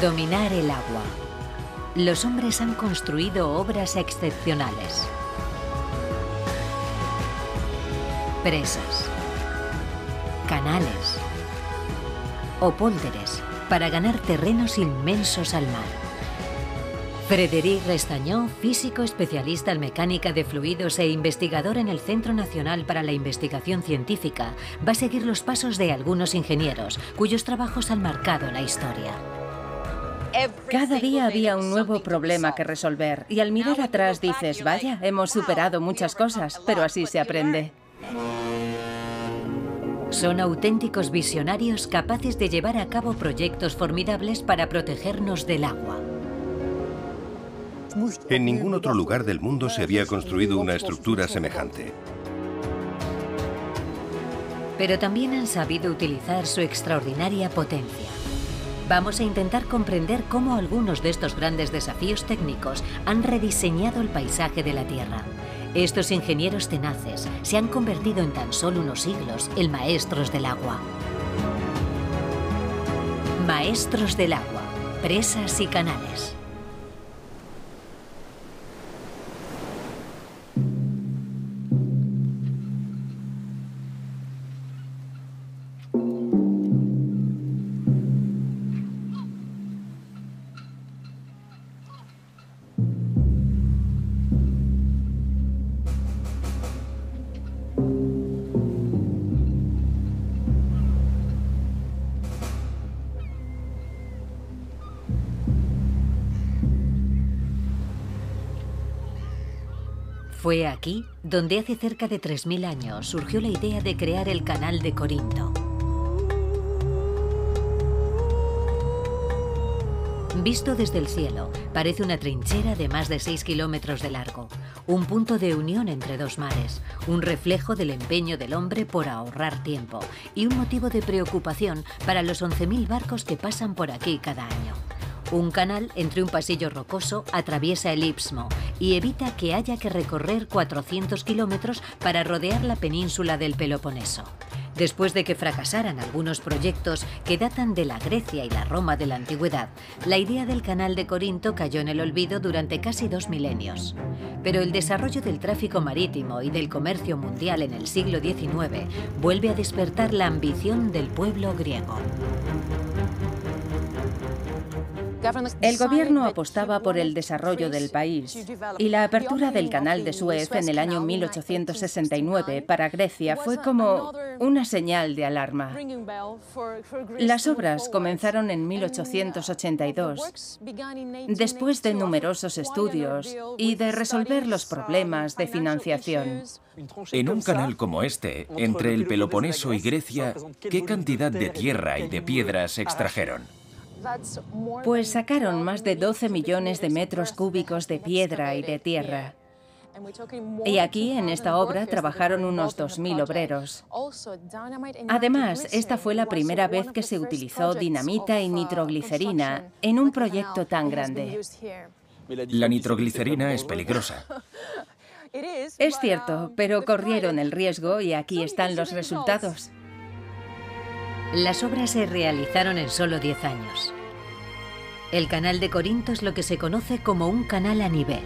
Dominar el agua. Los hombres han construido obras excepcionales. Presas, canales o pólderes para ganar terrenos inmensos al mar. Frédéric Restañó, físico especialista en mecánica de fluidos e investigador en el Centro Nacional para la Investigación Científica, va a seguir los pasos de algunos ingenieros, cuyos trabajos han marcado la historia. Cada día había un nuevo problema que resolver y al mirar atrás dices, vaya, hemos superado muchas cosas, pero así se aprende. Son auténticos visionarios capaces de llevar a cabo proyectos formidables para protegernos del agua. En ningún otro lugar del mundo se había construido una estructura semejante. Pero también han sabido utilizar su extraordinaria potencia. Vamos a intentar comprender cómo algunos de estos grandes desafíos técnicos han rediseñado el paisaje de la Tierra. Estos ingenieros tenaces se han convertido en tan solo unos siglos en maestros del agua. Maestros del agua, presas y canales. Fue aquí donde hace cerca de 3000 años surgió la idea de crear el Canal de Corinto. Visto desde el cielo, parece una trinchera de más de 6 kilómetros de largo, un punto de unión entre dos mares, un reflejo del empeño del hombre por ahorrar tiempo y un motivo de preocupación para los 11.000 barcos que pasan por aquí cada año. Un canal entre un pasillo rocoso atraviesa el Istmo y evita que haya que recorrer 400 kilómetros para rodear la península del Peloponeso. Después de que fracasaran algunos proyectos que datan de la Grecia y la Roma de la antigüedad, la idea del Canal de Corinto cayó en el olvido durante casi 2 milenios. Pero el desarrollo del tráfico marítimo y del comercio mundial en el siglo XIX vuelve a despertar la ambición del pueblo griego. El gobierno apostaba por el desarrollo del país y la apertura del Canal de Suez en el año 1869 para Grecia fue como una señal de alarma. Las obras comenzaron en 1882, después de numerosos estudios y de resolver los problemas de financiación. En un canal como este, entre el Peloponeso y Grecia, ¿qué cantidad de tierra y de piedras extrajeron? Pues sacaron más de 12 millones de metros cúbicos de piedra y de tierra. Y aquí, en esta obra, trabajaron unos 2000 obreros. Además, esta fue la primera vez que se utilizó dinamita y nitroglicerina en un proyecto tan grande. La nitroglicerina es peligrosa. Es cierto, pero corrieron el riesgo y aquí están los resultados. Las obras se realizaron en solo 10 años. El Canal de Corinto es lo que se conoce como un canal a nivel.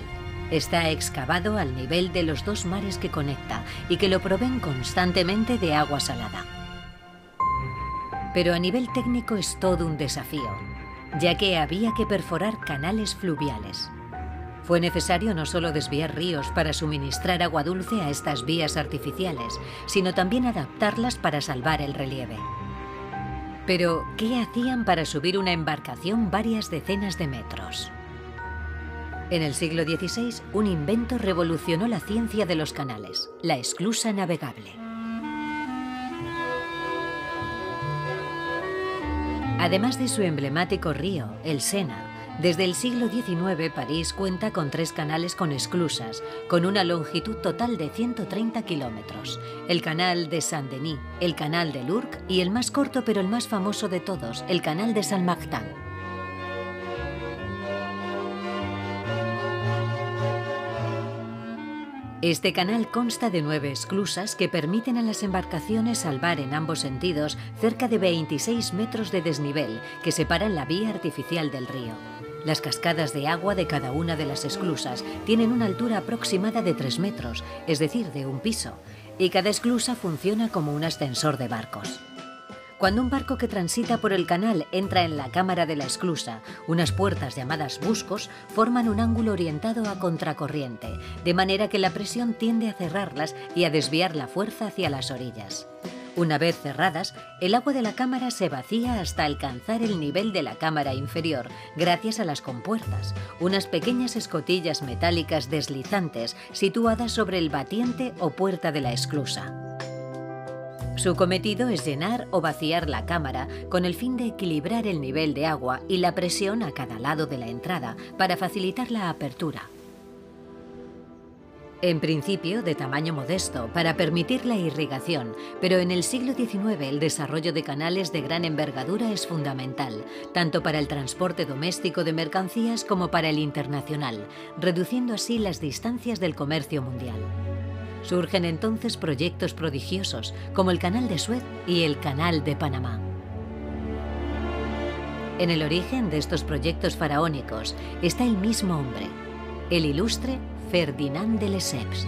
Está excavado al nivel de los dos mares que conecta y que lo proveen constantemente de agua salada. Pero a nivel técnico es todo un desafío, ya que había que perforar canales fluviales. Fue necesario no solo desviar ríos para suministrar agua dulce a estas vías artificiales, sino también adaptarlas para salvar el relieve. Pero, ¿qué hacían para subir una embarcación varias decenas de metros? En el siglo XVI, un invento revolucionó la ciencia de los canales, la esclusa navegable. Además de su emblemático río, el Sena, desde el siglo XIX París cuenta con 3 canales con esclusas, con una longitud total de 130 kilómetros. El canal de Saint-Denis, el canal de Lurk y el más corto pero el más famoso de todos, el canal de Saint-Martin. Este canal consta de 9 esclusas que permiten a las embarcaciones salvar en ambos sentidos cerca de 26 metros de desnivel que separan la vía artificial del río. Las cascadas de agua de cada una de las esclusas tienen una altura aproximada de 3 metros, es decir, de un piso, y cada esclusa funciona como un ascensor de barcos. Cuando un barco que transita por el canal entra en la cámara de la esclusa, unas puertas llamadas buscos forman un ángulo orientado a contracorriente, de manera que la presión tiende a cerrarlas y a desviar la fuerza hacia las orillas. Una vez cerradas, el agua de la cámara se vacía hasta alcanzar el nivel de la cámara inferior, gracias a las compuertas, unas pequeñas escotillas metálicas deslizantes situadas sobre el batiente o puerta de la esclusa. Su cometido es llenar o vaciar la cámara con el fin de equilibrar el nivel de agua y la presión a cada lado de la entrada para facilitar la apertura. En principio, de tamaño modesto, para permitir la irrigación, pero en el siglo XIX el desarrollo de canales de gran envergadura es fundamental, tanto para el transporte doméstico de mercancías como para el internacional, reduciendo así las distancias del comercio mundial. Surgen entonces proyectos prodigiosos, como el Canal de Suez y el Canal de Panamá. En el origen de estos proyectos faraónicos está el mismo hombre, el ilustre Ferdinand de Lesseps.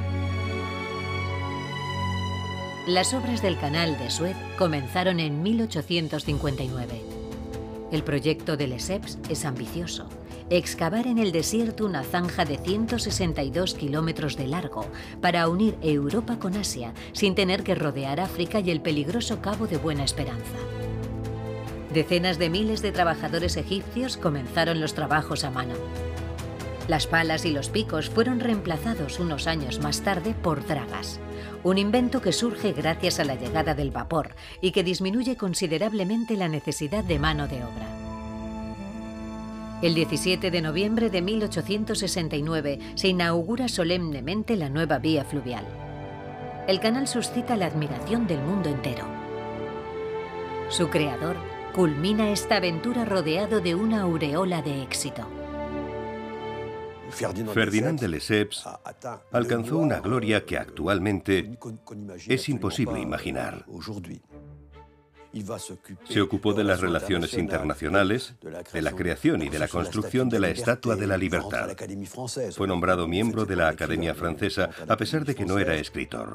Las obras del Canal de Suez comenzaron en 1859. El proyecto de Lesseps es ambicioso. Excavar en el desierto una zanja de 162 kilómetros de largo para unir Europa con Asia sin tener que rodear África y el peligroso Cabo de Buena Esperanza. Decenas de miles de trabajadores egipcios comenzaron los trabajos a mano. Las palas y los picos fueron reemplazados unos años más tarde por dragas, un invento que surge gracias a la llegada del vapor y que disminuye considerablemente la necesidad de mano de obra. El 17 de noviembre de 1869 se inaugura solemnemente la nueva vía fluvial. El canal suscita la admiración del mundo entero. Su creador culmina esta aventura rodeado de una aureola de éxito. Ferdinand de Lesseps alcanzó una gloria que actualmente es imposible imaginar. Se ocupó de las relaciones internacionales, de la creación y de la construcción de la Estatua de la Libertad. Fue nombrado miembro de la Academia Francesa, a pesar de que no era escritor.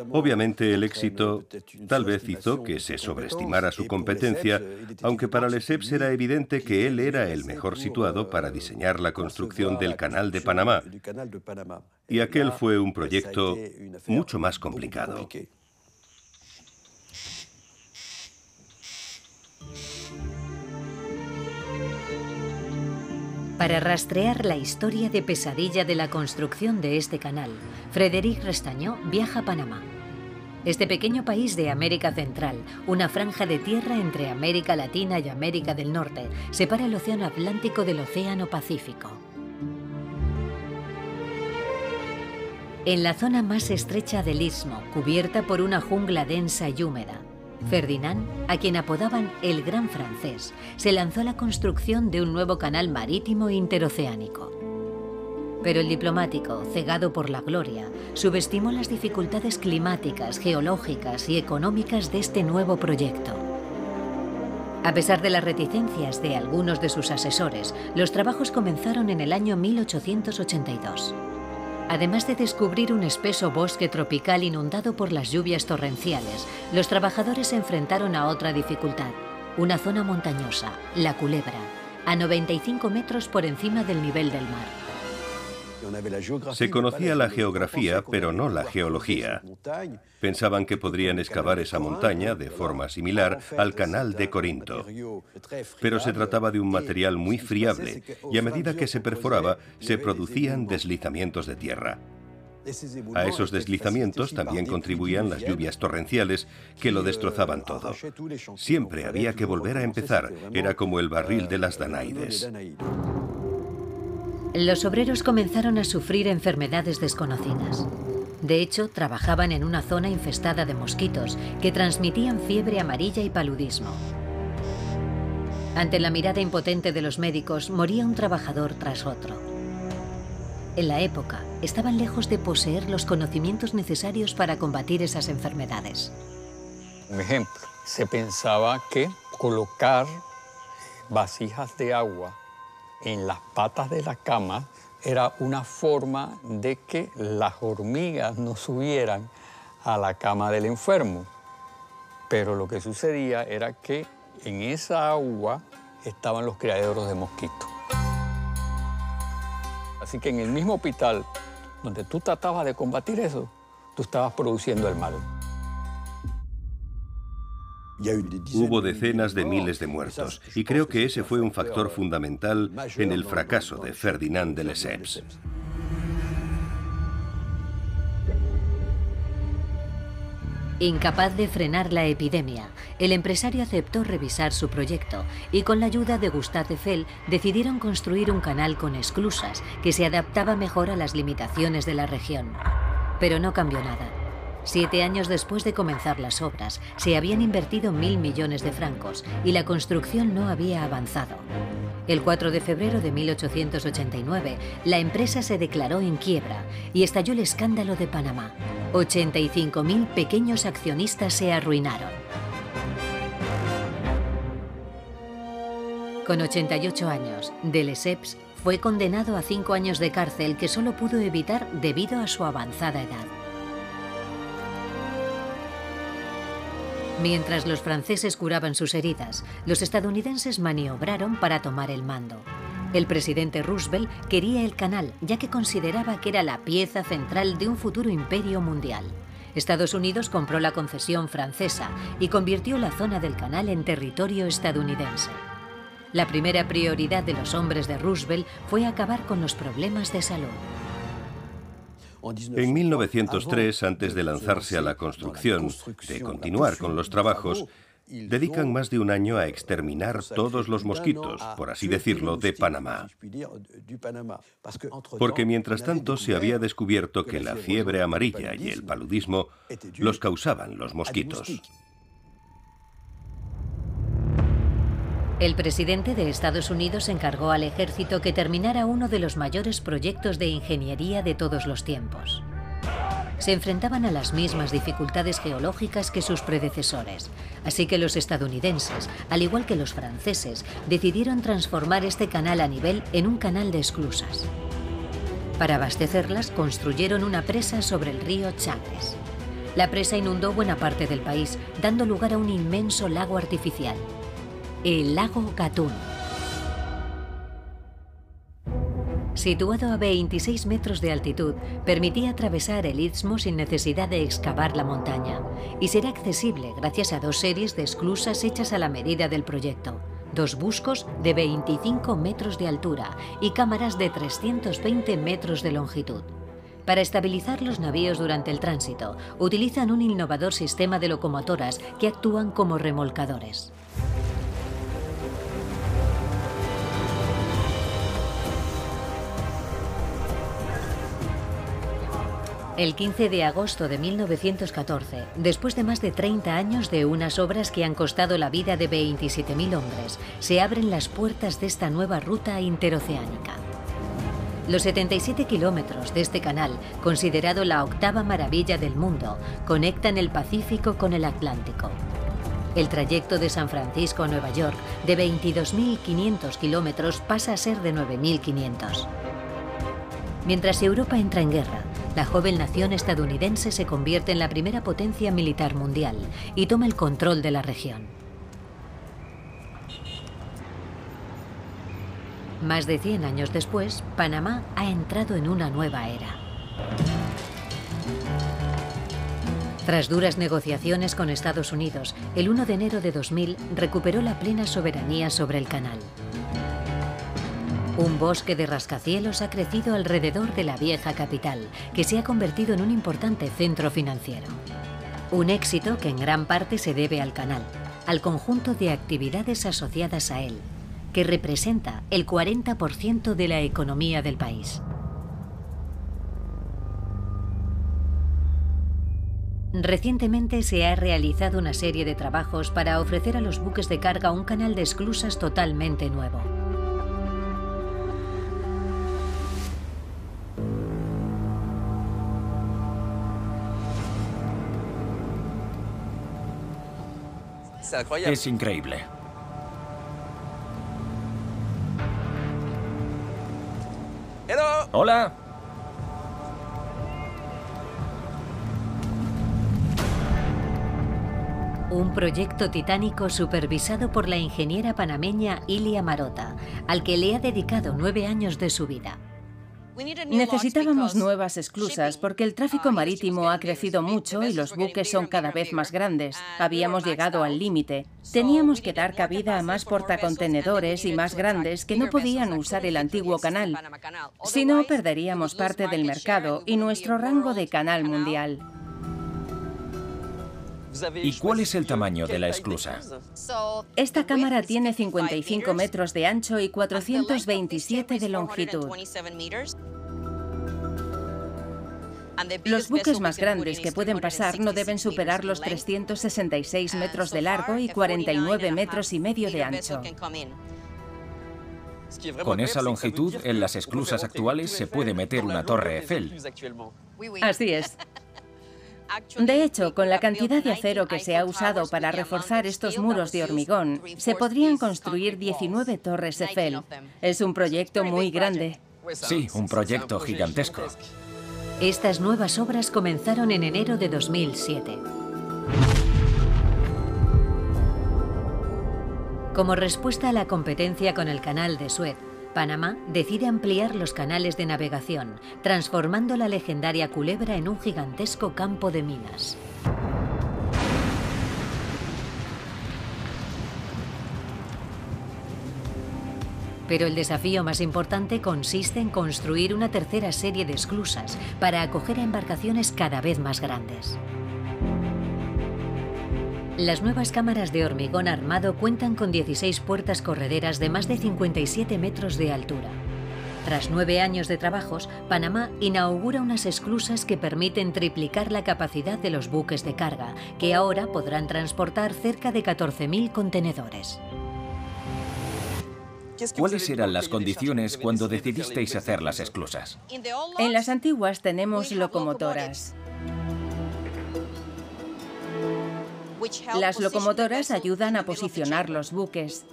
Obviamente el éxito tal vez hizo que se sobreestimara su competencia, aunque para Lesseps era evidente que él era el mejor situado para diseñar la construcción del Canal de Panamá. Y aquel fue un proyecto mucho más complicado. Para rastrear la historia de pesadilla de la construcción de este canal, Frédéric Restañó viaja a Panamá. Este pequeño país de América Central, una franja de tierra entre América Latina y América del Norte, separa el Océano Atlántico del Océano Pacífico. En la zona más estrecha del istmo, cubierta por una jungla densa y húmeda, Ferdinand, a quien apodaban el Gran Francés, se lanzó a la construcción de un nuevo canal marítimo interoceánico. Pero el diplomático, cegado por la gloria, subestimó las dificultades climáticas, geológicas y económicas de este nuevo proyecto. A pesar de las reticencias de algunos de sus asesores, los trabajos comenzaron en el año 1882. Además de descubrir un espeso bosque tropical inundado por las lluvias torrenciales, los trabajadores se enfrentaron a otra dificultad, una zona montañosa, la Culebra, a 95 metros por encima del nivel del mar. Se conocía la geografía, pero no la geología. Pensaban que podrían excavar esa montaña de forma similar al Canal de Corinto. Pero se trataba de un material muy friable y a medida que se perforaba, se producían deslizamientos de tierra. A esos deslizamientos también contribuían las lluvias torrenciales que lo destrozaban todo. Siempre había que volver a empezar, era como el barril de las Danaides. Los obreros comenzaron a sufrir enfermedades desconocidas. De hecho, trabajaban en una zona infestada de mosquitos que transmitían fiebre amarilla y paludismo. Ante la mirada impotente de los médicos, moría un trabajador tras otro. En la época, estaban lejos de poseer los conocimientos necesarios para combatir esas enfermedades. Un ejemplo, se pensaba que colocar vasijas de agua en las patas de la cama era una forma de que las hormigas no subieran a la cama del enfermo. Pero lo que sucedía era que en esa agua estaban los criaderos de mosquitos. Así que en el mismo hospital donde tú tratabas de combatir eso, tú estabas produciendo el mal. Hubo decenas de miles de muertos, y creo que ese fue un factor fundamental en el fracaso de Ferdinand de Lesseps. Incapaz de frenar la epidemia, el empresario aceptó revisar su proyecto y con la ayuda de Gustave Eiffel decidieron construir un canal con esclusas que se adaptaba mejor a las limitaciones de la región. Pero no cambió nada. 7 años después de comenzar las obras, se habían invertido 1.000 millones de francos y la construcción no había avanzado. El 4 de febrero de 1889, la empresa se declaró en quiebra y estalló el escándalo de Panamá. 85.000 pequeños accionistas se arruinaron. Con 88 años, de Lesseps fue condenado a 5 años de cárcel que solo pudo evitar debido a su avanzada edad. Mientras los franceses curaban sus heridas, los estadounidenses maniobraron para tomar el mando. El presidente Roosevelt quería el canal, ya que consideraba que era la pieza central de un futuro imperio mundial. Estados Unidos compró la concesión francesa y convirtió la zona del canal en territorio estadounidense. La primera prioridad de los hombres de Roosevelt fue acabar con los problemas de salud. En 1903, antes de lanzarse a la construcción, de continuar con los trabajos, dedican más de un año a exterminar todos los mosquitos, por así decirlo, de Panamá. Porque mientras tanto se había descubierto que la fiebre amarilla y el paludismo los causaban los mosquitos. El presidente de Estados Unidos encargó al ejército que terminara uno de los mayores proyectos de ingeniería de todos los tiempos. Se enfrentaban a las mismas dificultades geológicas que sus predecesores, así que los estadounidenses, al igual que los franceses, decidieron transformar este canal a nivel en un canal de esclusas. Para abastecerlas, construyeron una presa sobre el río Chagres. La presa inundó buena parte del país, dando lugar a un inmenso lago artificial, el lago Gatún. Situado a 26 metros de altitud, permitía atravesar el istmo sin necesidad de excavar la montaña y será accesible gracias a 2 series de esclusas hechas a la medida del proyecto, 2 buscos de 25 metros de altura y cámaras de 320 metros de longitud. Para estabilizar los navíos durante el tránsito, utilizan un innovador sistema de locomotoras que actúan como remolcadores. El 15 de agosto de 1914, después de más de 30 años de unas obras que han costado la vida de 27.000 hombres, se abren las puertas de esta nueva ruta interoceánica. Los 77 kilómetros de este canal, considerado la 8ª maravilla del mundo, conectan el Pacífico con el Atlántico. El trayecto de San Francisco a Nueva York, de 22.500 kilómetros, pasa a ser de 9.500. Mientras Europa entra en guerra, la joven nación estadounidense se convierte en la primera potencia militar mundial y toma el control de la región. Más de 100 años después, Panamá ha entrado en una nueva era. Tras duras negociaciones con Estados Unidos, el 1 de enero de 2000 recuperó la plena soberanía sobre el canal. Un bosque de rascacielos ha crecido alrededor de la vieja capital, que se ha convertido en un importante centro financiero. Un éxito que en gran parte se debe al canal, al conjunto de actividades asociadas a él, que representa el 40% de la economía del país. Recientemente se ha realizado una serie de trabajos para ofrecer a los buques de carga un canal de esclusas totalmente nuevo. Es increíble. Hola. Un proyecto titánico supervisado por la ingeniera panameña Ilia Marota, al que le ha dedicado 9 años de su vida. Necesitábamos nuevas esclusas porque el tráfico marítimo ha crecido mucho y los buques son cada vez más grandes. Habíamos llegado al límite. Teníamos que dar cabida a más portacontenedores y más grandes que no podían usar el antiguo canal. Si no, perderíamos parte del mercado y nuestro rango de canal mundial. ¿Y cuál es el tamaño de la esclusa? Esta cámara tiene 55 metros de ancho y 427 de longitud. Los buques más grandes que pueden pasar no deben superar los 366 metros de largo y 49 metros y medio de ancho. Con esa longitud, en las esclusas actuales se puede meter una torre Eiffel. Así es. De hecho, con la cantidad de acero que se ha usado para reforzar estos muros de hormigón, se podrían construir 19 torres Eiffel. Es un proyecto muy grande. Sí, un proyecto gigantesco. Estas nuevas obras comenzaron en enero de 2007. Como respuesta a la competencia con el Canal de Suez, Panamá decide ampliar los canales de navegación, transformando la legendaria Culebra en un gigantesco campo de minas. Pero el desafío más importante consiste en construir una tercera serie de esclusas para acoger a embarcaciones cada vez más grandes. Las nuevas cámaras de hormigón armado cuentan con 16 puertas correderas de más de 57 metros de altura. Tras 9 años de trabajos, Panamá inaugura unas esclusas que permiten triplicar la capacidad de los buques de carga, que ahora podrán transportar cerca de 14.000 contenedores. ¿Cuáles eran las condiciones cuando decidisteis hacer las esclusas? En las antiguas tenemos locomotoras. Las locomotoras ayudan a posicionar los buques.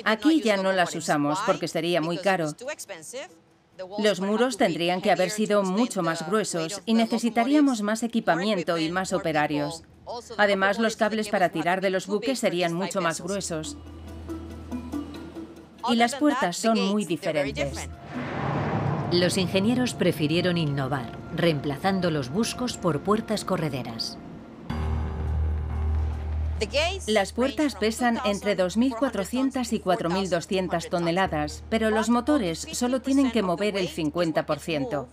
Aquí ya no las usamos porque sería muy caro. Los muros tendrían que haber sido mucho más gruesos y necesitaríamos más equipamiento y más operarios. Además, los cables para tirar de los buques serían mucho más gruesos. Y las puertas son muy diferentes. Los ingenieros prefirieron innovar, reemplazando los buscos por puertas correderas. Las puertas pesan entre 2.400 y 4.200 toneladas, pero los motores solo tienen que mover el 50%.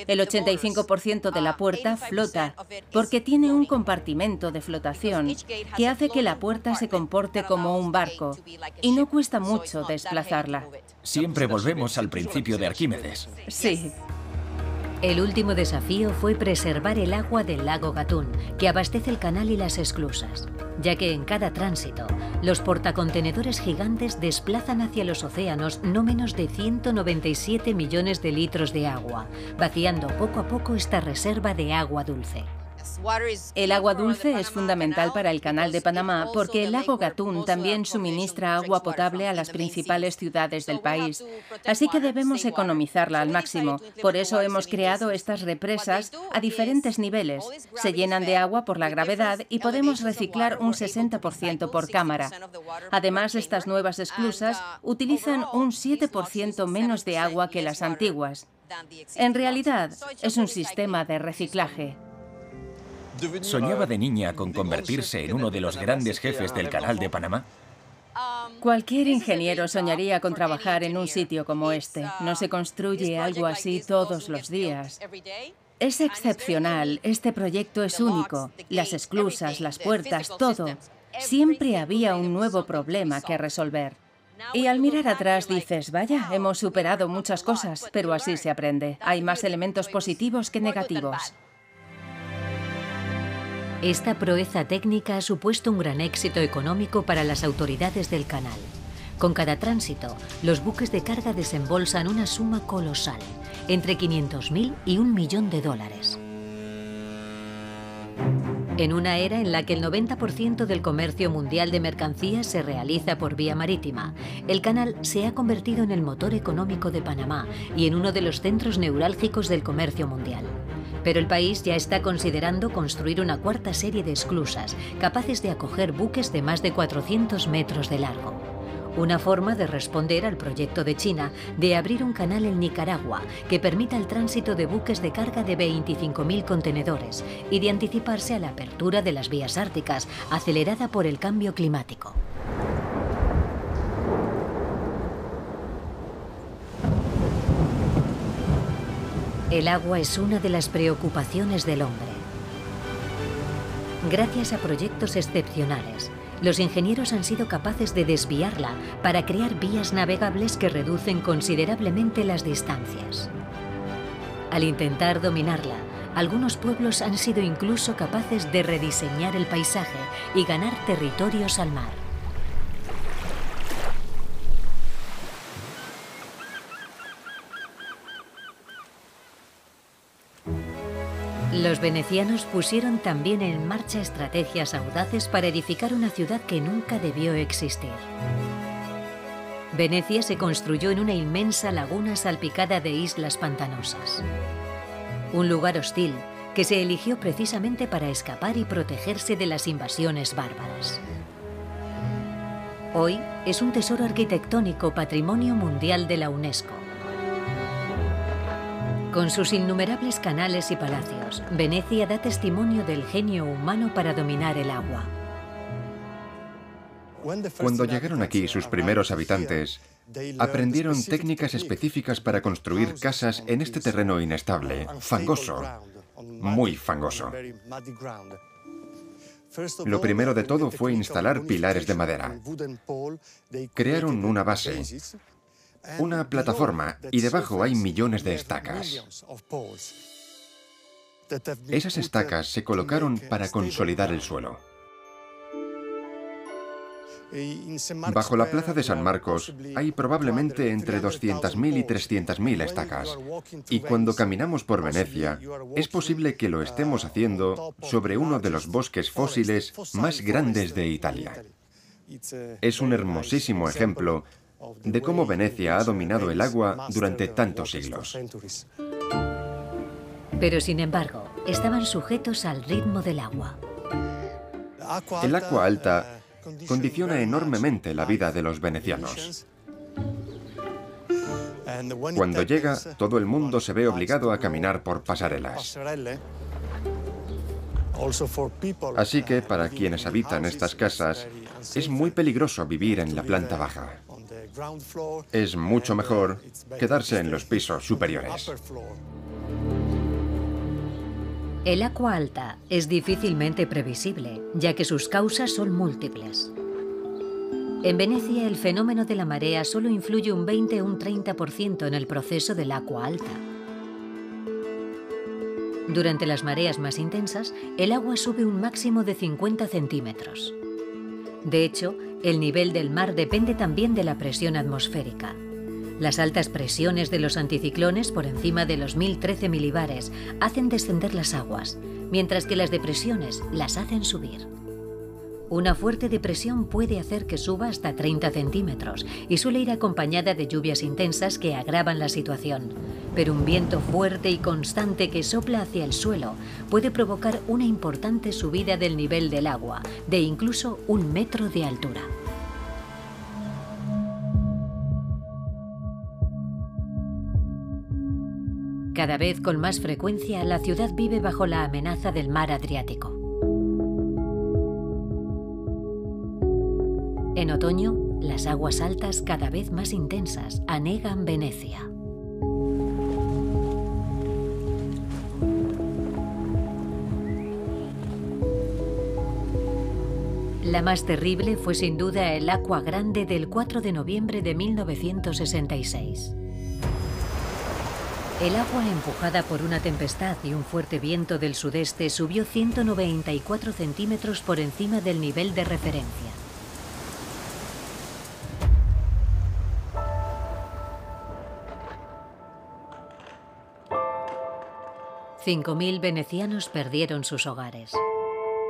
El 85% de la puerta flota, porque tiene un compartimento de flotación que hace que la puerta se comporte como un barco y no cuesta mucho desplazarla. Siempre volvemos al principio de Arquímedes. Sí. El último desafío fue preservar el agua del lago Gatún, que abastece el canal y las esclusas, ya que en cada tránsito, los portacontenedores gigantes desplazan hacia los océanos no menos de 197 millones de litros de agua, vaciando poco a poco esta reserva de agua dulce. El agua dulce es fundamental para el Canal de Panamá porque el lago Gatún también suministra agua potable a las principales ciudades del país. Así que debemos economizarla al máximo. Por eso hemos creado estas represas a diferentes niveles. Se llenan de agua por la gravedad y podemos reciclar un 60% por cámara. Además, estas nuevas esclusas utilizan un 7% menos de agua que las antiguas. En realidad, es un sistema de reciclaje. ¿Soñaba de niña con convertirse en uno de los grandes jefes del Canal de Panamá? Cualquier ingeniero soñaría con trabajar en un sitio como este. No se construye algo así todos los días. Es excepcional, este proyecto es único. Las esclusas, las puertas, todo. Siempre había un nuevo problema que resolver. Y al mirar atrás dices, vaya, hemos superado muchas cosas, pero así se aprende. Hay más elementos positivos que negativos. Esta proeza técnica ha supuesto un gran éxito económico para las autoridades del canal. Con cada tránsito, los buques de carga desembolsan una suma colosal, entre 500.000 y $1 millón. En una era en la que el 90% del comercio mundial de mercancías se realiza por vía marítima, el canal se ha convertido en el motor económico de Panamá y en uno de los centros neurálgicos del comercio mundial. Pero el país ya está considerando construir una cuarta serie de esclusas capaces de acoger buques de más de 400 metros de largo. Una forma de responder al proyecto de China de abrir un canal en Nicaragua que permita el tránsito de buques de carga de 25.000 contenedores y de anticiparse a la apertura de las vías árticas, acelerada por el cambio climático. El agua es una de las preocupaciones del hombre. Gracias a proyectos excepcionales, los ingenieros han sido capaces de desviarla para crear vías navegables que reducen considerablemente las distancias. Al intentar dominarla, algunos pueblos han sido incluso capaces de rediseñar el paisaje y ganar territorios al mar. Los venecianos pusieron también en marcha estrategias audaces para edificar una ciudad que nunca debió existir. Venecia se construyó en una inmensa laguna salpicada de islas pantanosas. Un lugar hostil que se eligió precisamente para escapar y protegerse de las invasiones bárbaras. Hoy es un tesoro arquitectónico Patrimonio Mundial de la UNESCO. Con sus innumerables canales y palacios, Venecia da testimonio del genio humano para dominar el agua. Cuando llegaron aquí sus primeros habitantes, aprendieron técnicas específicas para construir casas en este terreno inestable, fangoso, muy fangoso. Lo primero de todo fue instalar pilares de madera. Crearon una base, una plataforma, y debajo hay millones de estacas. Esas estacas se colocaron para consolidar el suelo. Bajo la plaza de San Marcos hay probablemente entre 200.000 y 300.000 estacas. Y cuando caminamos por Venecia, es posible que lo estemos haciendo sobre uno de los bosques fósiles más grandes de Italia. Es un hermosísimo ejemplo de cómo Venecia ha dominado el agua durante tantos siglos. Pero sin embargo, estaban sujetos al ritmo del agua. El agua alta condiciona enormemente la vida de los venecianos. Cuando llega, todo el mundo se ve obligado a caminar por pasarelas. Así que para quienes habitan estas casas, es muy peligroso vivir en la planta baja. Es mucho mejor quedarse en los pisos superiores. El agua alta es difícilmente previsible, ya que sus causas son múltiples. En Venecia, el fenómeno de la marea solo influye un 20 o un 30% en el proceso del agua alta. Durante las mareas más intensas, el agua sube un máximo de 50 centímetros. De hecho, el nivel del mar depende también de la presión atmosférica. Las altas presiones de los anticiclones, por encima de los 1013 milibares, hacen descender las aguas, mientras que las depresiones las hacen subir. Una fuerte depresión puede hacer que suba hasta 30 centímetros y suele ir acompañada de lluvias intensas que agravan la situación. Pero un viento fuerte y constante que sopla hacia el suelo puede provocar una importante subida del nivel del agua, de incluso 1 metro de altura. Cada vez con más frecuencia, la ciudad vive bajo la amenaza del mar Adriático. En otoño, las aguas altas cada vez más intensas anegan Venecia. La más terrible fue sin duda el Aqua Grande del 4 de noviembre de 1966. El agua, empujada por una tempestad y un fuerte viento del sudeste, subió 194 centímetros por encima del nivel de referencia. $5.000 venecianos perdieron sus hogares.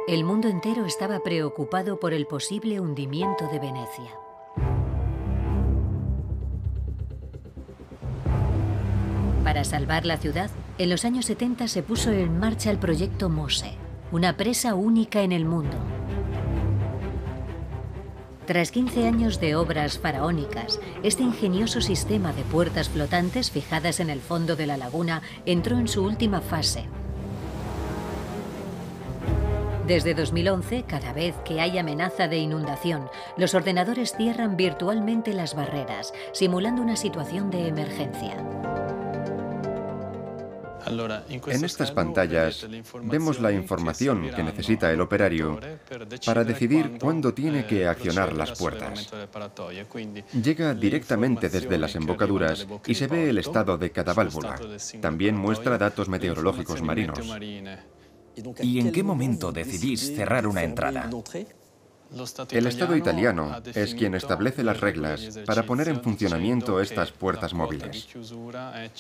El mundo entero estaba preocupado por el posible hundimiento de Venecia. Para salvar la ciudad, en los años 70 se puso en marcha el proyecto Mose, una presa única en el mundo. Tras 15 años de obras faraónicas, este ingenioso sistema de puertas flotantes fijadas en el fondo de la laguna entró en su última fase. Desde 2011, cada vez que hay amenaza de inundación, los ordenadores cierran virtualmente las barreras, simulando una situación de emergencia. En estas pantallas vemos la información que necesita el operario para decidir cuándo tiene que accionar las puertas. Llega directamente desde las embocaduras y se ve el estado de cada válvula. También muestra datos meteorológicos marinos. ¿Y en qué momento decidís cerrar una entrada? El Estado italiano es quien establece las reglas para poner en funcionamiento estas puertas móviles.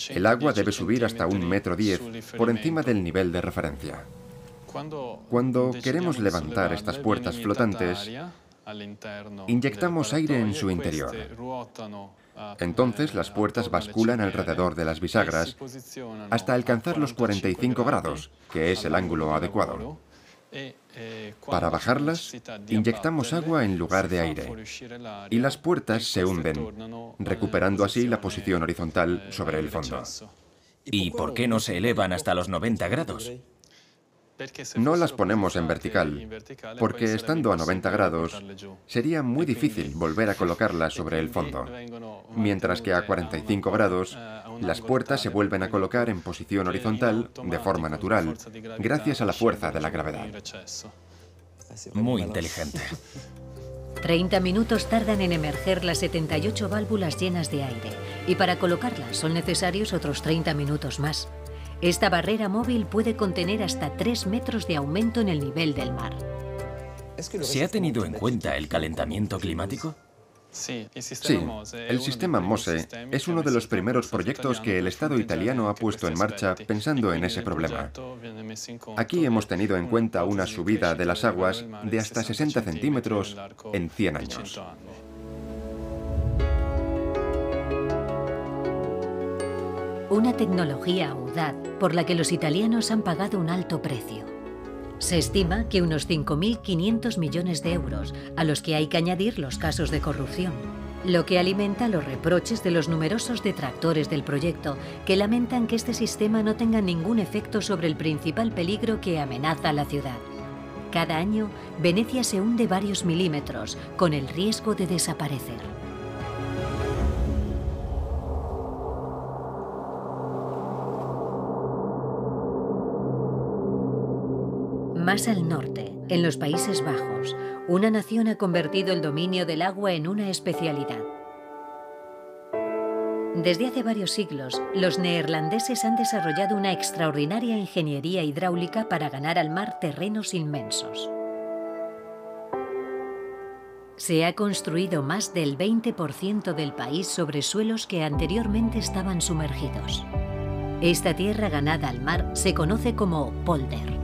El agua debe subir hasta 1,10 m por encima del nivel de referencia. Cuando queremos levantar estas puertas flotantes, inyectamos aire en su interior. Entonces las puertas basculan alrededor de las bisagras hasta alcanzar los 45 grados, que es el ángulo adecuado. Para bajarlas, inyectamos agua en lugar de aire y las puertas se hunden, recuperando así la posición horizontal sobre el fondo. ¿Y por qué no se elevan hasta los 90 grados? No las ponemos en vertical, porque estando a 90 grados sería muy difícil volver a colocarlas sobre el fondo, mientras que a 45 grados las puertas se vuelven a colocar en posición horizontal de forma natural, gracias a la fuerza de la gravedad. Muy inteligente. 30 minutos tardan en emerger las 78 válvulas llenas de aire, y para colocarlas son necesarios otros 30 minutos más. Esta barrera móvil puede contener hasta 3 metros de aumento en el nivel del mar. ¿Se ha tenido en cuenta el calentamiento climático? Sí, el sistema Mose es uno de los primeros proyectos que el Estado italiano ha puesto en marcha pensando en ese problema. Aquí hemos tenido en cuenta una subida de las aguas de hasta 60 centímetros en 100 años. Una tecnología audaz por la que los italianos han pagado un alto precio. Se estima que unos 5.500 millones de euros, a los que hay que añadir los casos de corrupción, lo que alimenta los reproches de los numerosos detractores del proyecto, que lamentan que este sistema no tenga ningún efecto sobre el principal peligro que amenaza a la ciudad. Cada año, Venecia se hunde varios milímetros, con el riesgo de desaparecer. Más al norte, en los Países Bajos, una nación ha convertido el dominio del agua en una especialidad. Desde hace varios siglos, los neerlandeses han desarrollado una extraordinaria ingeniería hidráulica para ganar al mar terrenos inmensos. Se ha construido más del 20% del país sobre suelos que anteriormente estaban sumergidos. Esta tierra ganada al mar se conoce como polder.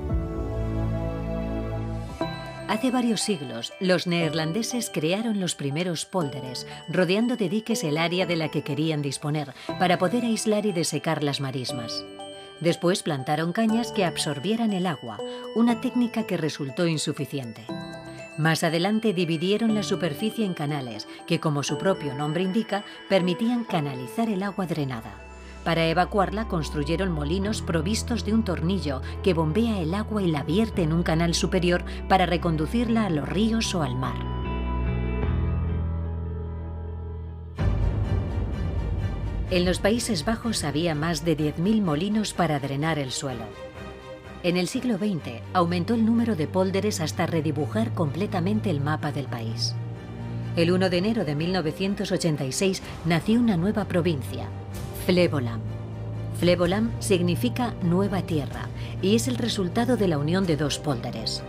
Hace varios siglos, los neerlandeses crearon los primeros pólders, rodeando de diques el área de la que querían disponer, para poder aislar y desecar las marismas. Después plantaron cañas que absorbieran el agua, una técnica que resultó insuficiente. Más adelante dividieron la superficie en canales, que como su propio nombre indica, permitían canalizar el agua drenada. Para evacuarla construyeron molinos provistos de un tornillo que bombea el agua y la vierte en un canal superior para reconducirla a los ríos o al mar. En los Países Bajos había más de 10.000 molinos para drenar el suelo. En el siglo XX aumentó el número de pólders hasta redibujar completamente el mapa del país. El 1 de enero de 1986 nació una nueva provincia, Flevoland. Flevoland significa nueva tierra y es el resultado de la unión de dos pólders.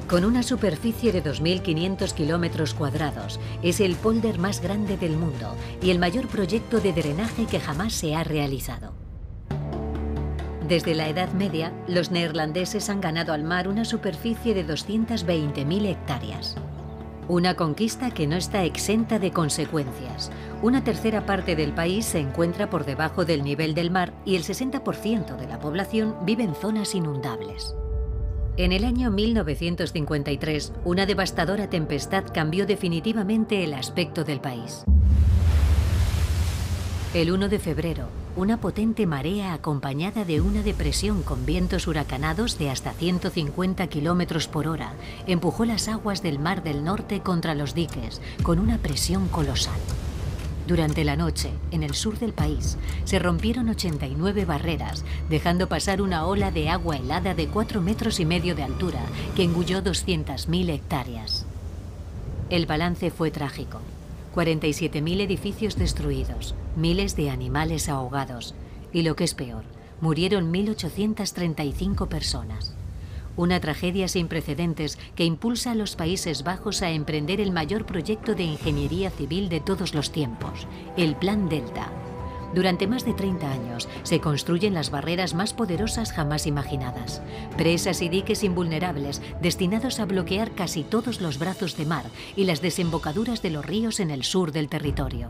Con una superficie de 2.500 kilómetros cuadrados, es el pólder más grande del mundo y el mayor proyecto de drenaje que jamás se ha realizado. Desde la Edad Media, los neerlandeses han ganado al mar una superficie de 220.000 hectáreas. Una conquista que no está exenta de consecuencias. Una tercera parte del país se encuentra por debajo del nivel del mar y el 60% de la población vive en zonas inundables. En el año 1953, una devastadora tempestad cambió definitivamente el aspecto del país. El 1 de febrero, una potente marea acompañada de una depresión con vientos huracanados de hasta 150 kilómetros por hora empujó las aguas del Mar del Norte contra los diques con una presión colosal. Durante la noche, en el sur del país, se rompieron 89 barreras, dejando pasar una ola de agua helada de 4,5 metros de altura que engulló 200.000 hectáreas. El balance fue trágico. 47.000 edificios destruidos, miles de animales ahogados y, lo que es peor, murieron 1.835 personas. Una tragedia sin precedentes que impulsa a los Países Bajos a emprender el mayor proyecto de ingeniería civil de todos los tiempos, el Plan Delta. Durante más de 30 años se construyen las barreras más poderosas jamás imaginadas. Presas y diques invulnerables destinados a bloquear casi todos los brazos de mar y las desembocaduras de los ríos en el sur del territorio.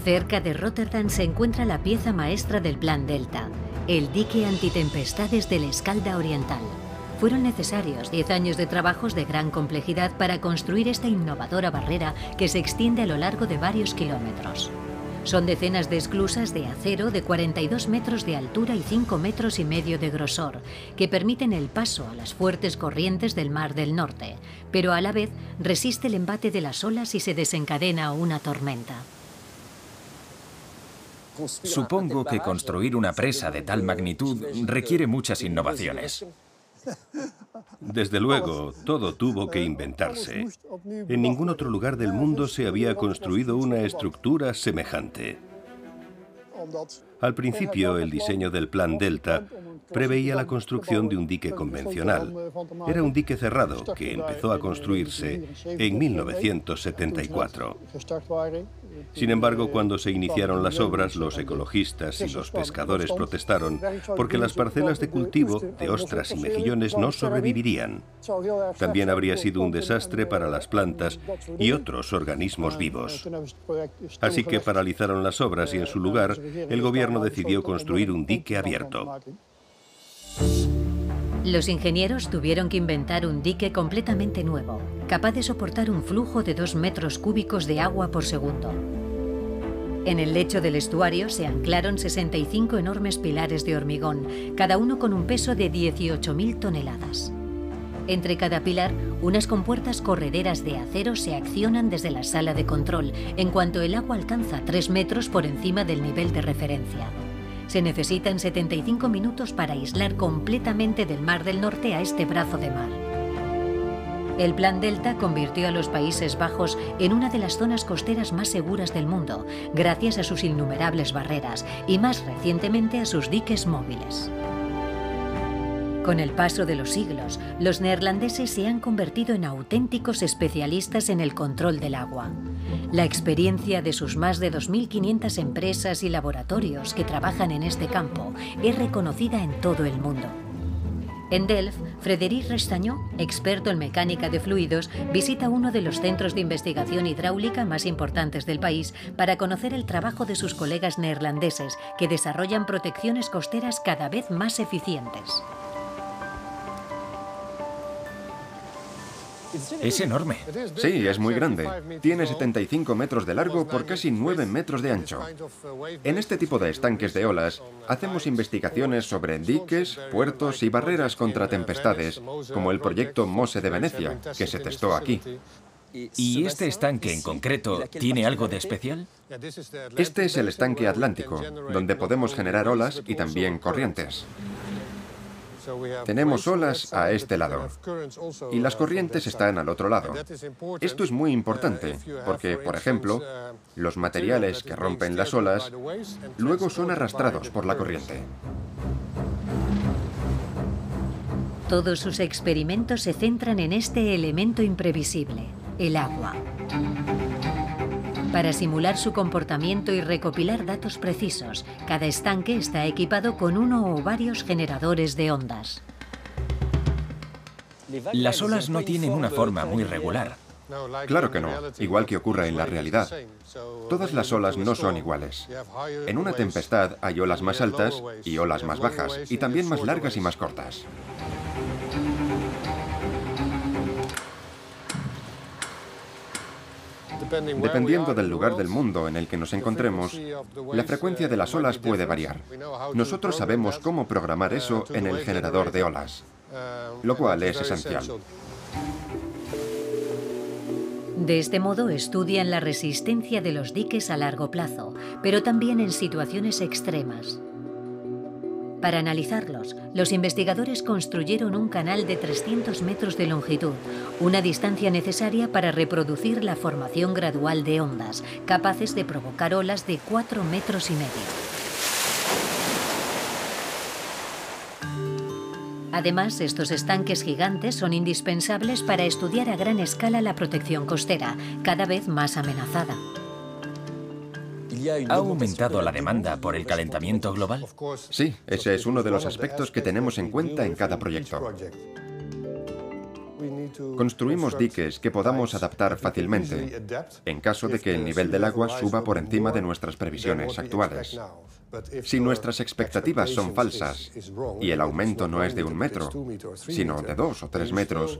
Cerca de Rotterdam se encuentra la pieza maestra del Plan Delta, el dique antitempestades del Escalda Oriental. Fueron necesarios 10 años de trabajos de gran complejidad para construir esta innovadora barrera que se extiende a lo largo de varios kilómetros. Son decenas de esclusas de acero de 42 metros de altura y 5,5 metros de grosor, que permiten el paso a las fuertes corrientes del Mar del Norte, pero a la vez resiste el embate de las olas si se desencadena una tormenta. Supongo que construir una presa de tal magnitud requiere muchas innovaciones. Desde luego, todo tuvo que inventarse. En ningún otro lugar del mundo se había construido una estructura semejante. Al principio, el diseño del Plan Delta preveía la construcción de un dique convencional. Era un dique cerrado que empezó a construirse en 1974. Sin embargo, cuando se iniciaron las obras, los ecologistas y los pescadores protestaron porque las parcelas de cultivo de ostras y mejillones no sobrevivirían. También habría sido un desastre para las plantas y otros organismos vivos. Así que paralizaron las obras y en su lugar, el gobierno decidió construir un dique abierto. Los ingenieros tuvieron que inventar un dique completamente nuevo, capaz de soportar un flujo de 2 metros cúbicos de agua por segundo. En el lecho del estuario se anclaron 65 enormes pilares de hormigón, cada uno con un peso de 18.000 toneladas. Entre cada pilar, unas compuertas correderas de acero se accionan desde la sala de control, en cuanto el agua alcanza 3 metros por encima del nivel de referencia. Se necesitan 75 minutos para aislar completamente del Mar del Norte a este brazo de mar. El Plan Delta convirtió a los Países Bajos en una de las zonas costeras más seguras del mundo, gracias a sus innumerables barreras y más recientemente a sus diques móviles. Con el paso de los siglos, los neerlandeses se han convertido en auténticos especialistas en el control del agua. La experiencia de sus más de 2.500 empresas y laboratorios que trabajan en este campo es reconocida en todo el mundo. En Delft, Frédéric Restañó, experto en mecánica de fluidos, visita uno de los centros de investigación hidráulica más importantes del país para conocer el trabajo de sus colegas neerlandeses que desarrollan protecciones costeras cada vez más eficientes. Es enorme. Sí, es muy grande. Tiene 75 metros de largo por casi 9 metros de ancho. En este tipo de estanques de olas, hacemos investigaciones sobre diques, puertos y barreras contra tempestades, como el proyecto MOSE de Venecia, que se testó aquí. ¿Y este estanque en concreto tiene algo de especial? Este es el estanque atlántico, donde podemos generar olas y también corrientes. Tenemos olas a este lado y las corrientes están al otro lado. Esto es muy importante porque, por ejemplo, los materiales que rompen las olas luego son arrastrados por la corriente. Todos sus experimentos se centran en este elemento imprevisible, el agua. Para simular su comportamiento y recopilar datos precisos, cada estanque está equipado con uno o varios generadores de ondas. Las olas no tienen una forma muy regular. Claro que no, igual que ocurre en la realidad. Todas las olas no son iguales. En una tempestad hay olas más altas y olas más bajas, y también más largas y más cortas. Dependiendo del lugar del mundo en el que nos encontremos, la frecuencia de las olas puede variar. Nosotros sabemos cómo programar eso en el generador de olas, lo cual es esencial. De este modo estudian la resistencia de los diques a largo plazo, pero también en situaciones extremas. Para analizarlos, los investigadores construyeron un canal de 300 metros de longitud, una distancia necesaria para reproducir la formación gradual de ondas, capaces de provocar olas de 4,5 metros. Además, estos estanques gigantes son indispensables para estudiar a gran escala la protección costera, cada vez más amenazada. ¿Ha aumentado la demanda por el calentamiento global? Sí, ese es uno de los aspectos que tenemos en cuenta en cada proyecto. Construimos diques que podamos adaptar fácilmente, en caso de que el nivel del agua suba por encima de nuestras previsiones actuales. Si nuestras expectativas son falsas y el aumento no es de 1 metro, sino de 2 o 3 metros,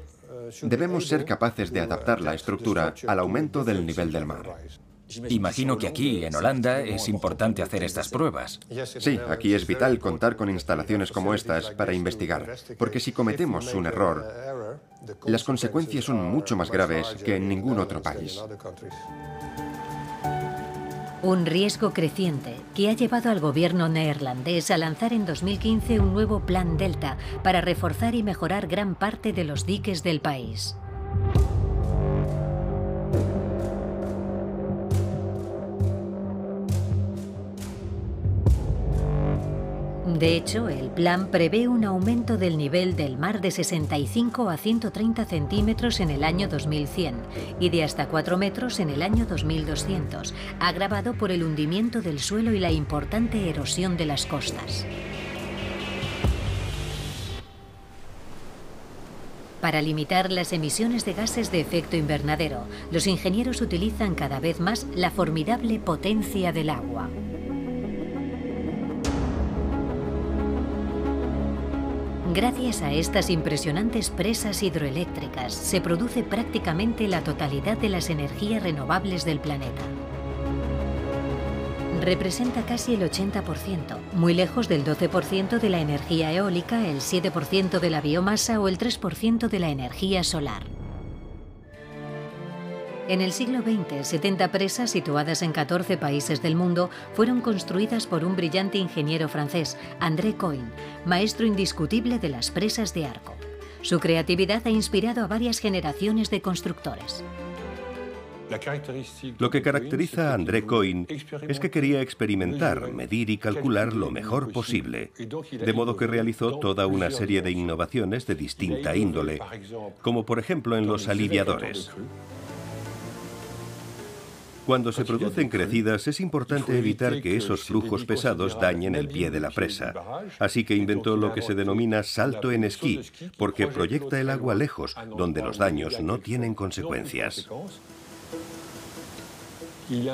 debemos ser capaces de adaptar la estructura al aumento del nivel del mar. Imagino que aquí, en Holanda, es importante hacer estas pruebas. Sí, aquí es vital contar con instalaciones como estas para investigar, porque si cometemos un error, las consecuencias son mucho más graves que en ningún otro país. Un riesgo creciente que ha llevado al gobierno neerlandés a lanzar en 2015 un nuevo Plan Delta para reforzar y mejorar gran parte de los diques del país. De hecho, el plan prevé un aumento del nivel del mar de 65 a 130 centímetros en el año 2100 y de hasta 4 metros en el año 2200, agravado por el hundimiento del suelo y la importante erosión de las costas. Para limitar las emisiones de gases de efecto invernadero, los ingenieros utilizan cada vez más la formidable potencia del agua. Gracias a estas impresionantes presas hidroeléctricas se produce prácticamente la totalidad de las energías renovables del planeta. Representa casi el 80%, muy lejos del 12% de la energía eólica, el 7% de la biomasa o el 3% de la energía solar. En el siglo XX, 70 presas situadas en 14 países del mundo fueron construidas por un brillante ingeniero francés, André Coin, maestro indiscutible de las presas de arco. Su creatividad ha inspirado a varias generaciones de constructores. Lo que caracteriza a André Coin es que quería experimentar, medir y calcular lo mejor posible, de modo que realizó toda una serie de innovaciones de distinta índole, como por ejemplo en los aliviadores. Cuando se producen crecidas es importante evitar que esos flujos pesados dañen el pie de la presa. Así que inventó lo que se denomina salto en esquí, porque proyecta el agua lejos, donde los daños no tienen consecuencias.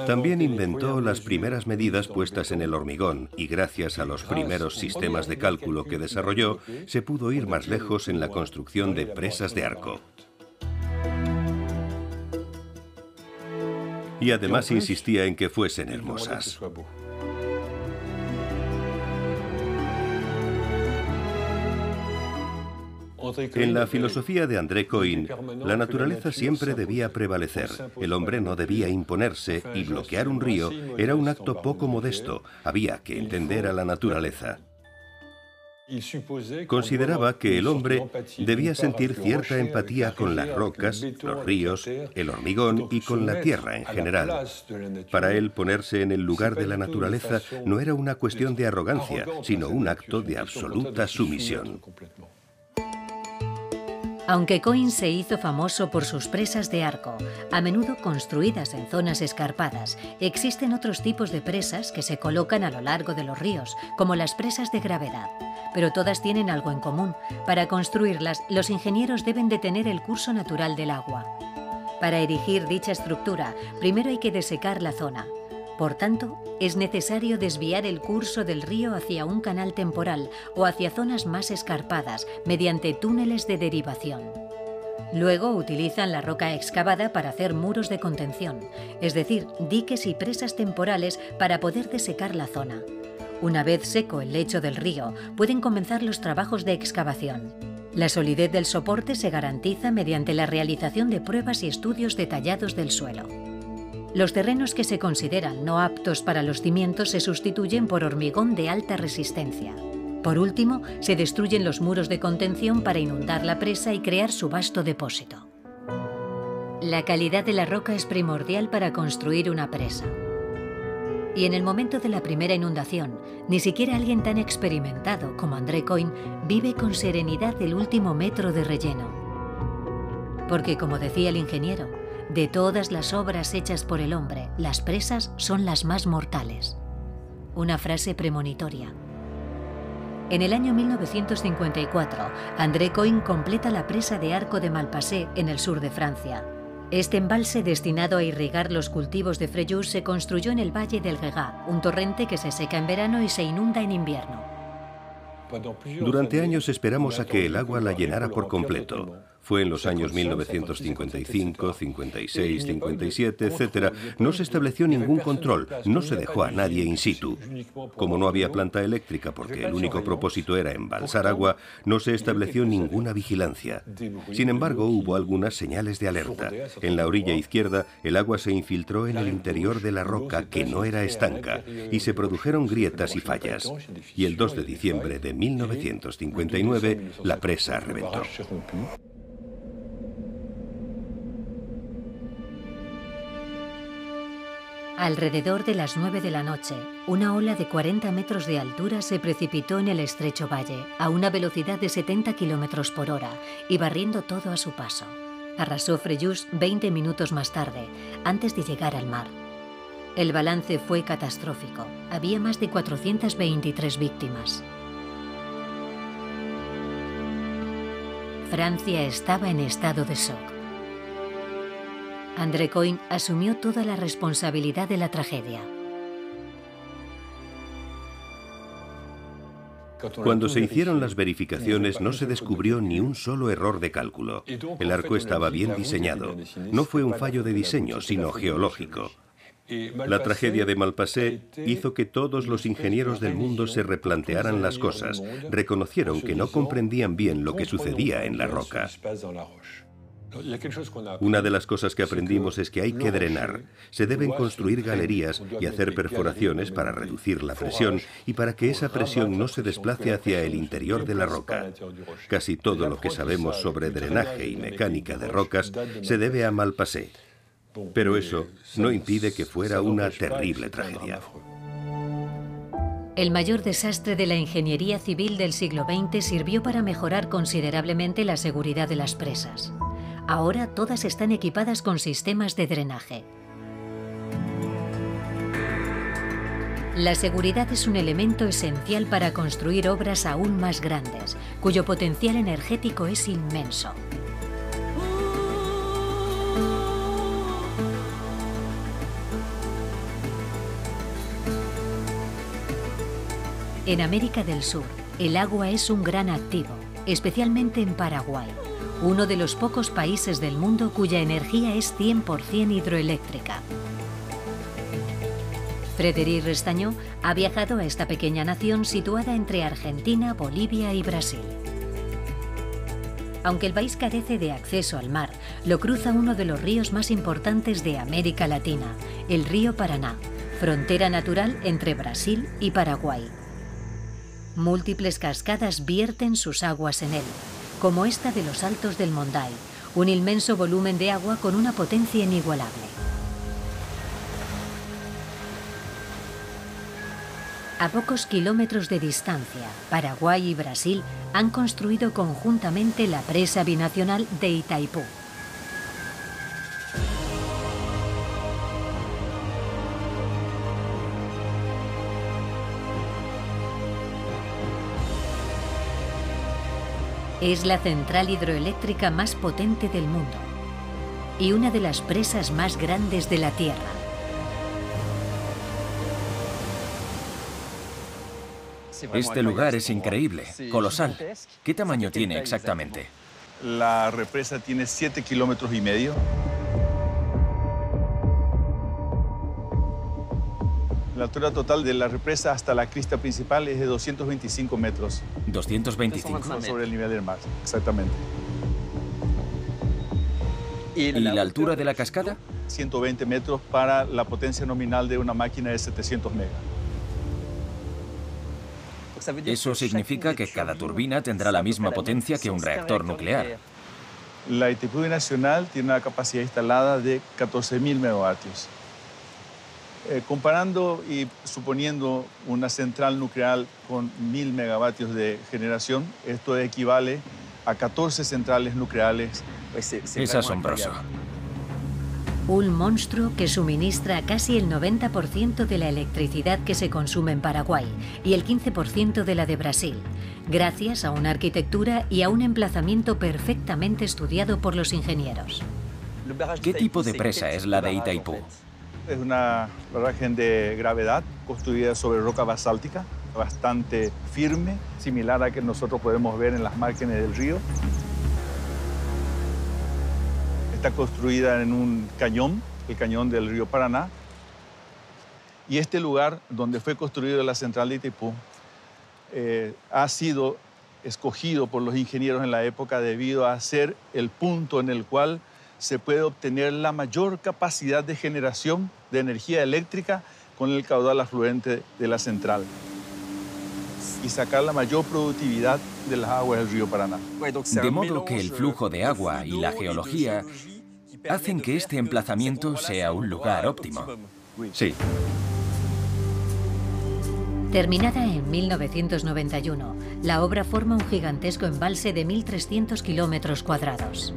También inventó las primeras medidas puestas en el hormigón y gracias a los primeros sistemas de cálculo que desarrolló, se pudo ir más lejos en la construcción de presas de arco. Y además insistía en que fuesen hermosas. En la filosofía de André Coin, la naturaleza siempre debía prevalecer. El hombre no debía imponerse y bloquear un río era un acto poco modesto. Había que entender a la naturaleza. Consideraba que el hombre debía sentir cierta empatía con las rocas, los ríos, el hormigón y con la tierra en general. Para él, ponerse en el lugar de la naturaleza no era una cuestión de arrogancia, sino un acto de absoluta sumisión. Aunque Coin se hizo famoso por sus presas de arco, a menudo construidas en zonas escarpadas, existen otros tipos de presas que se colocan a lo largo de los ríos, como las presas de gravedad. Pero todas tienen algo en común. Para construirlas, los ingenieros deben detener el curso natural del agua. Para erigir dicha estructura, primero hay que desecar la zona. Por tanto, es necesario desviar el curso del río hacia un canal temporal o hacia zonas más escarpadas mediante túneles de derivación. Luego utilizan la roca excavada para hacer muros de contención, es decir, diques y presas temporales para poder desecar la zona. Una vez seco el lecho del río, pueden comenzar los trabajos de excavación. La solidez del soporte se garantiza mediante la realización de pruebas y estudios detallados del suelo. Los terrenos que se consideran no aptos para los cimientos se sustituyen por hormigón de alta resistencia. Por último, se destruyen los muros de contención para inundar la presa y crear su vasto depósito. La calidad de la roca es primordial para construir una presa. Y en el momento de la primera inundación, ni siquiera alguien tan experimentado como André Coin vive con serenidad el último metro de relleno. Porque, como decía el ingeniero, de todas las obras hechas por el hombre, las presas son las más mortales. Una frase premonitoria. En el año 1954, André Coin completa la presa de Arco de Malpasset en el sur de Francia. Este embalse destinado a irrigar los cultivos de Fréjus se construyó en el valle del Gégá, un torrente que se seca en verano y se inunda en invierno. Durante años esperamos a que el agua la llenara por completo. Fue en los años 1955, 56, 57, etc. No se estableció ningún control, no se dejó a nadie in situ. Como no había planta eléctrica porque el único propósito era embalsar agua, no se estableció ninguna vigilancia. Sin embargo, hubo algunas señales de alerta. En la orilla izquierda, el agua se infiltró en el interior de la roca, que no era estanca, y se produjeron grietas y fallas. Y el 2 de diciembre de 1959, la presa reventó. Alrededor de las 9 de la noche, una ola de 40 metros de altura se precipitó en el estrecho valle a una velocidad de 70 km por hora y barriendo todo a su paso. Arrasó Fréjus 20 minutos más tarde, antes de llegar al mar. El balance fue catastrófico. Había más de 423 víctimas. Francia estaba en estado de shock. André Coin asumió toda la responsabilidad de la tragedia. Cuando se hicieron las verificaciones no se descubrió ni un solo error de cálculo. El arco estaba bien diseñado. No fue un fallo de diseño, sino geológico. La tragedia de Malpasset hizo que todos los ingenieros del mundo se replantearan las cosas. Reconocieron que no comprendían bien lo que sucedía en la roca. Una de las cosas que aprendimos es que hay que drenar. Se deben construir galerías y hacer perforaciones para reducir la presión y para que esa presión no se desplace hacia el interior de la roca. Casi todo lo que sabemos sobre drenaje y mecánica de rocas se debe a Malpasset. Pero eso no impide que fuera una terrible tragedia. El mayor desastre de la ingeniería civil del siglo XX sirvió para mejorar considerablemente la seguridad de las presas. Ahora todas están equipadas con sistemas de drenaje. La seguridad es un elemento esencial para construir obras aún más grandes, cuyo potencial energético es inmenso. En América del Sur, el agua es un gran activo, especialmente en Paraguay, uno de los pocos países del mundo cuya energía es 100% hidroeléctrica. Frédéric Restañó ha viajado a esta pequeña nación situada entre Argentina, Bolivia y Brasil. Aunque el país carece de acceso al mar, lo cruza uno de los ríos más importantes de América Latina, el río Paraná, frontera natural entre Brasil y Paraguay. Múltiples cascadas vierten sus aguas en él, como esta de los Altos del Monday, un inmenso volumen de agua con una potencia inigualable. A pocos kilómetros de distancia, Paraguay y Brasil han construido conjuntamente la presa binacional de Itaipú. Es la central hidroeléctrica más potente del mundo y una de las presas más grandes de la Tierra. Este lugar es increíble, colosal. ¿Qué tamaño tiene exactamente? La represa tiene 7,5 kilómetros. La altura total de la represa hasta la crista principal es de 225 metros. ¿225? Sobre el nivel del mar, exactamente. ¿Y la altura de la cascada? 120 metros para la potencia nominal de una máquina de 700 megas. Eso significa que cada turbina tendrá la misma potencia que un reactor nuclear. La Itaipú Binacional tiene una capacidad instalada de 14.000 megavatios. Comparando y suponiendo una central nuclear con 1.000 megavatios de generación, esto equivale a 14 centrales nucleares. Es asombroso. Un monstruo que suministra casi el 90% de la electricidad que se consume en Paraguay y el 15% de la de Brasil, gracias a una arquitectura y a un emplazamiento perfectamente estudiado por los ingenieros. ¿Qué tipo de presa es la de Itaipú? Es una barraje de gravedad construida sobre roca basáltica, bastante firme, similar a que nosotros podemos ver en las márgenes del río. Está construida en un cañón, el cañón del río Paraná. Y este lugar donde fue construida la central de Itaipú ha sido escogido por los ingenieros en la época debido a ser el punto en el cual se puede obtener la mayor capacidad de generación de energía eléctrica con el caudal afluente de la central y sacar la mayor productividad de las aguas del río Paraná. De modo que el flujo de agua y la geología hacen que este emplazamiento sea un lugar óptimo. Sí. Terminada en 1991, la obra forma un gigantesco embalse de 1.300 kilómetros cuadrados.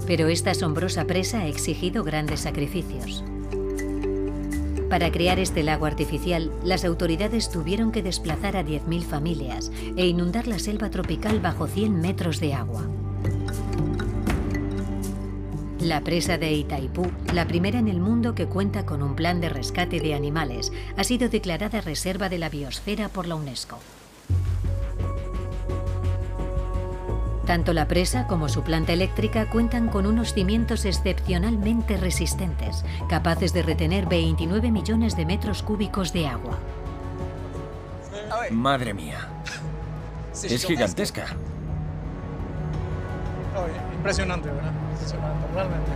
Pero esta asombrosa presa ha exigido grandes sacrificios. Para crear este lago artificial, las autoridades tuvieron que desplazar a 10.000 familias e inundar la selva tropical bajo 100 metros de agua. La presa de Itaipú, la primera en el mundo que cuenta con un plan de rescate de animales, ha sido declarada Reserva de la Biosfera por la UNESCO. Tanto la presa como su planta eléctrica cuentan con unos cimientos excepcionalmente resistentes, capaces de retener 29 millones de metros cúbicos de agua. Madre mía. Es gigantesca. Impresionante, ¿verdad? Impresionante, realmente.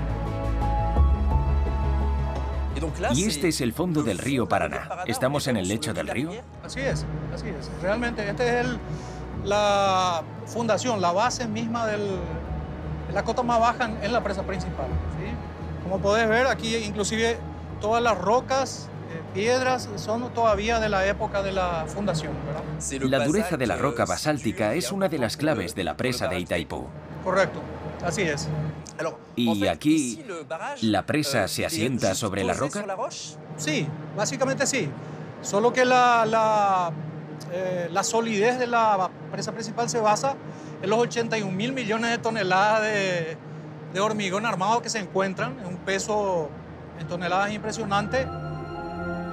Y este es el fondo del río Paraná. ¿Estamos en el lecho del río? Así es, así es. Realmente este es la fundación, la base misma de la cota más baja en la presa principal, ¿sí? Como podés ver, aquí inclusive todas las rocas, piedras, son todavía de la época de la fundación, ¿verdad? La dureza de la roca basáltica es una de las claves de la presa de Itaipú. Correcto, así es. ¿Y aquí la presa se asienta sobre la roca? Sí, básicamente sí. Solo que la solidez de la presa principal se basa en los 81.000 millones de toneladas de hormigón armado que se encuentran, en un peso en toneladas impresionante.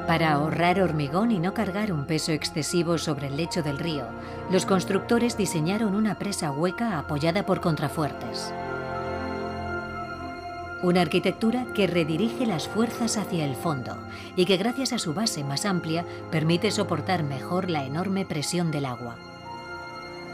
Para ahorrar hormigón y no cargar un peso excesivo sobre el lecho del río, los constructores diseñaron una presa hueca apoyada por contrafuertes. Una arquitectura que redirige las fuerzas hacia el fondo y que, gracias a su base más amplia, permite soportar mejor la enorme presión del agua.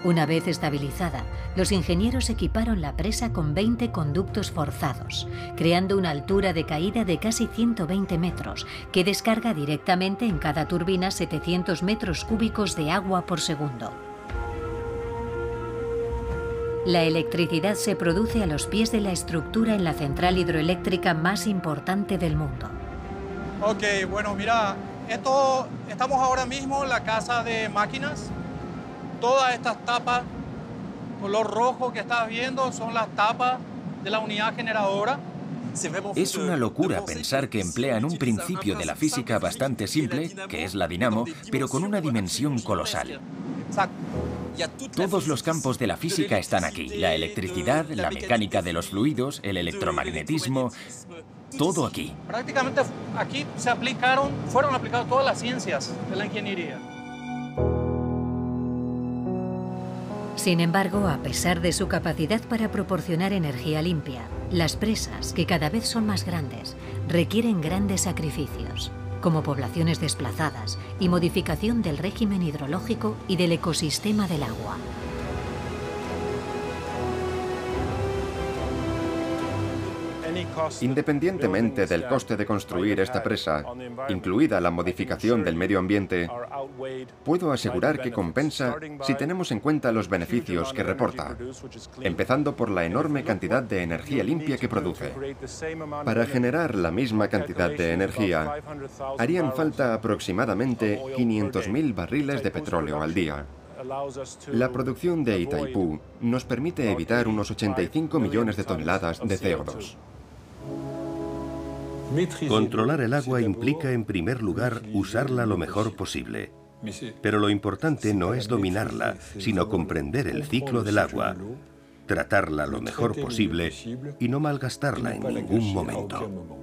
Una vez estabilizada, los ingenieros equiparon la presa con 20 conductos forzados, creando una altura de caída de casi 120 metros, que descarga directamente en cada turbina 700 metros cúbicos de agua por segundo. La electricidad se produce a los pies de la estructura en la central hidroeléctrica más importante del mundo. Ok, bueno, mira, estamos ahora mismo en la casa de máquinas. Todas estas tapas, color rojo que estás viendo, son las tapas de la unidad generadora. Es una locura pensar que emplean un principio de la física bastante simple, que es la dinamo, pero con una dimensión colosal. Exacto. Todos los campos de la física están aquí. La electricidad, la mecánica de los fluidos, el electromagnetismo, todo aquí. Prácticamente aquí fueron aplicadas todas las ciencias de la ingeniería. Sin embargo, a pesar de su capacidad para proporcionar energía limpia, las presas, que cada vez son más grandes, requieren grandes sacrificios, como poblaciones desplazadas y modificación del régimen hidrológico y del ecosistema del agua. Independientemente del coste de construir esta presa, incluida la modificación del medio ambiente, puedo asegurar que compensa si tenemos en cuenta los beneficios que reporta, empezando por la enorme cantidad de energía limpia que produce. Para generar la misma cantidad de energía, harían falta aproximadamente 500.000 barriles de petróleo al día. La producción de Itaipú nos permite evitar unos 85 millones de toneladas de CO2. Controlar el agua implica, en primer lugar, usarla lo mejor posible. Pero lo importante no es dominarla, sino comprender el ciclo del agua, tratarla lo mejor posible y no malgastarla en ningún momento.